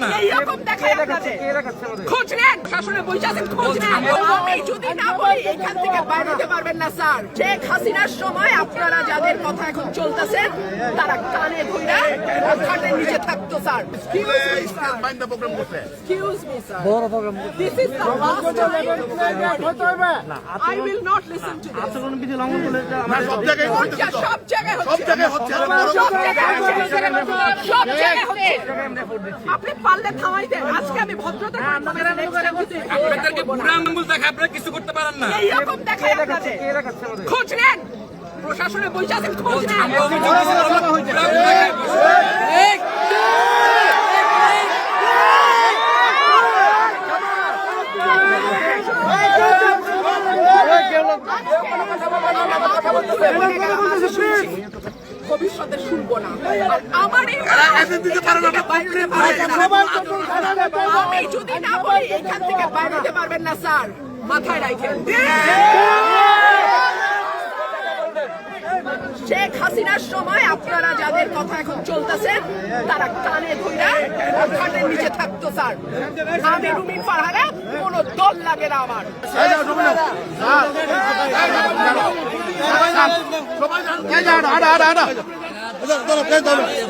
না। এইরকম দেখায় আপনাদের খোঁজ নেন, শাসনের বই আছেন, খোঁজ নেন। আমি যদি না বলি এখান থেকে বাইরে যেতে পারবেন না স্যার। শেখ হাসিনার সময় আপনারা যাদের কথা এখন চলতেছেন তারা কানে ধইরা খাটের নিচে থাকতো sir. Excuse me, sir. This is the last time. I will not listen to this. সব জায়গায় হচ্ছে। আপনি পারলে থামাই দেন। আজকে আমি ভদ্রতা আপনাদেরকে বুড়া আঙ্গুল দেখায় আপনারা কিছু করতে পারেন না। এইরকম দেখায় আপনাদের খোঁজ নেন, প্রশাসনের বই আছেন, খোঁজ নেন। ভবিষ্যতে শুনবো না। আর আমার এই আমি যদি না বলি এখান থেকে বাইরে যেতে পারবেন না স্যার, মাথায় রাখেন। শেখ হাসিনার সময় আপনারা যাদের কথা এখন চলতেছেন তারা কানে ধইরা খাটের নিচে থাকতো স্যার। আমি রুমিন ফারহানা, কোনো দল লাগে না আমার।